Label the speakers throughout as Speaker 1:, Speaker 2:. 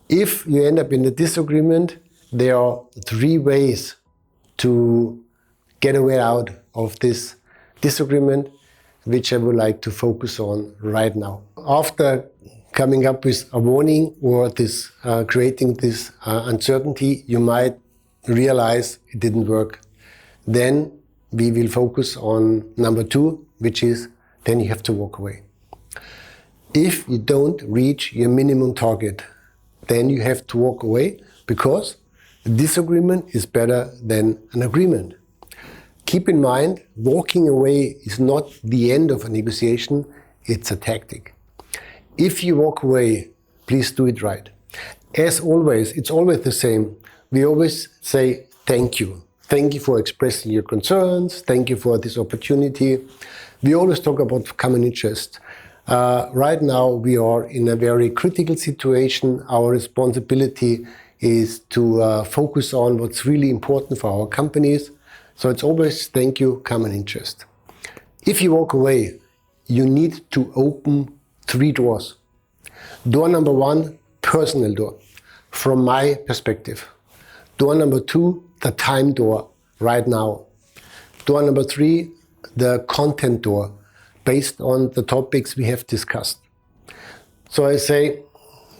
Speaker 1: If you end up in a disagreement, there are three ways to get a way out of this disagreement, which I would like to focus on right now. After coming up with a warning or this creating this uncertainty, you might realize it didn't work. Then we will focus on number two, which is then you have to walk away. If you don't reach your minimum target, then you have to walk away because a disagreement is better than an agreement. Keep in mind, walking away is not the end of a negotiation, it's a tactic. If you walk away, please do it right. As always, it's always the same. We always say thank you. Thank you for expressing your concerns. Thank you for this opportunity. We always talk about common interest. Right now, we are in a very critical situation. Our responsibility is to focus on what's really important for our companies. So it's always thank you, common interest. If you walk away, you need to open three doors. Door number one, personal door, from my perspective. Door number two, the time door, right now. Door number three, the content door, based on the topics we have discussed. So I say,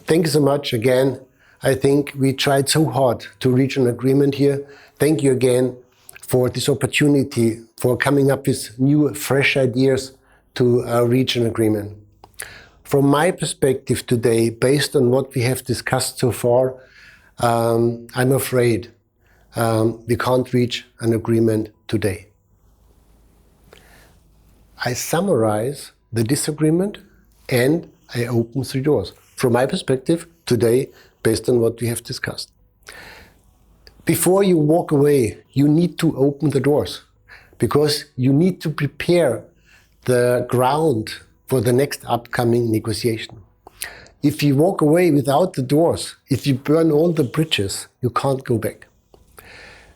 Speaker 1: thank you so much again. I think we tried so hard to reach an agreement here. Thank you again for this opportunity, for coming up with new, fresh ideas to reach an agreement. From my perspective today, based on what we have discussed so far, I'm afraid we can't reach an agreement today. I summarize the disagreement and I open three doors. From my perspective today, based on what we have discussed. Before you walk away, you need to open the doors because you need to prepare the ground for the next upcoming negotiation. If you walk away without the doors, if you burn all the bridges, you can't go back.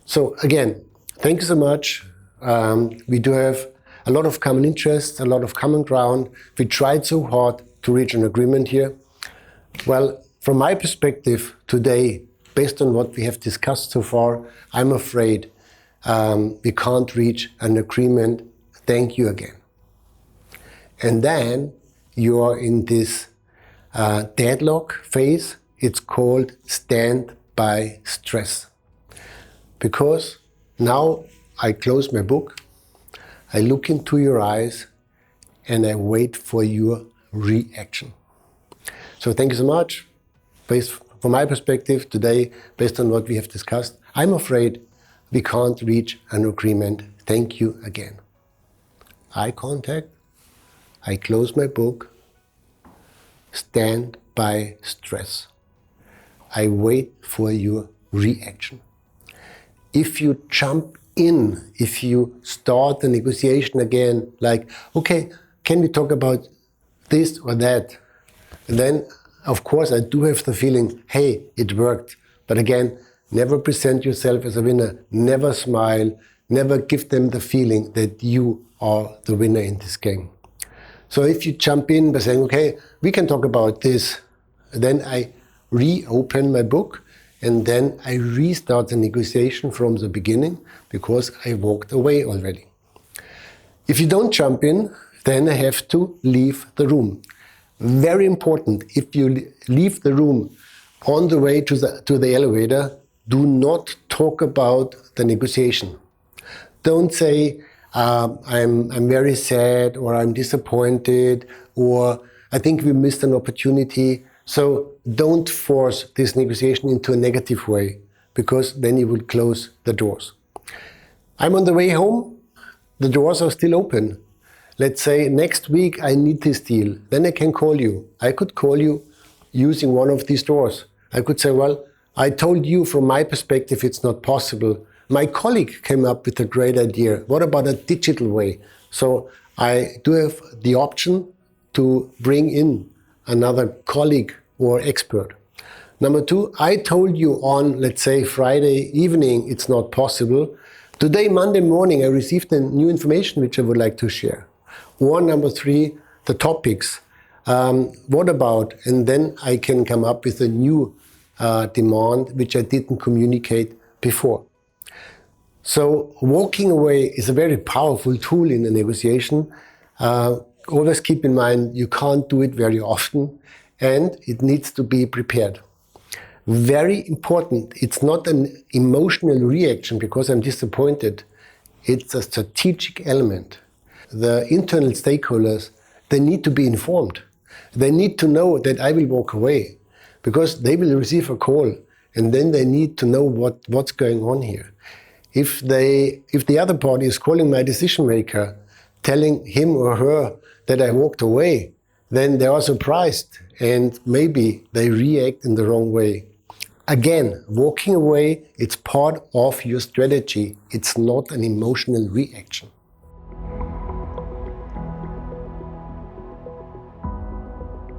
Speaker 1: So again, thank you so much. We do have a lot of common interests, a lot of common ground. We tried so hard to reach an agreement here. Well, from my perspective today, based on what we have discussed so far, I'm afraid we can't reach an agreement. Thank you again. And then you are in this deadlock phase. It's called standby stress. Because now I close my book, I look into your eyes, and I wait for your reaction. So thank you so much. From my perspective today, based on what we have discussed, I'm afraid we can't reach an agreement. Thank you again. Eye contact. I close my book. Stand by stress. I wait for your reaction. If you jump in, if you start the negotiation again, like, okay, can we talk about this or that? And then, of course, I do have the feeling, hey, it worked. But again, never present yourself as a winner. Never smile. Never give them the feeling that you are the winner in this game. So if you jump in by saying, okay, we can talk about this, then I reopen my book and then I restart the negotiation from the beginning because I walked away already. If you don't jump in, then I have to leave the room. Very important, if you leave the room on the way to the elevator, do not talk about the negotiation. Don't say, I'm very sad, or I'm disappointed, or I think we missed an opportunity. So don't force this negotiation into a negative way, because then you will close the doors. I'm on the way home, the doors are still open. Let's say next week I need this deal, then I can call you. I could call you using one of these doors. I could say, well, I told you from my perspective it's not possible. My colleague came up with a great idea. What about a digital way? So I do have the option to bring in another colleague or expert. Number two, I told you on, let's say, Friday evening it's not possible. Today, Monday morning, I received the new information which I would like to share. Or number three, the topics. What about? And then I can come up with a new demand which I didn't communicate before. So walking away is a very powerful tool in a negotiation. Always keep in mind you can't do it very often and it needs to be prepared. Very important, it's not an emotional reaction because I'm disappointed. It's a strategic element. The internal stakeholders, they need to be informed. They need to know that I will walk away because they will receive a call and then they need to know what's going on here. If the other party is calling my decision maker, telling him or her that I walked away, then they are surprised and maybe they react in the wrong way. Again, walking away, it's part of your strategy. It's not an emotional reaction.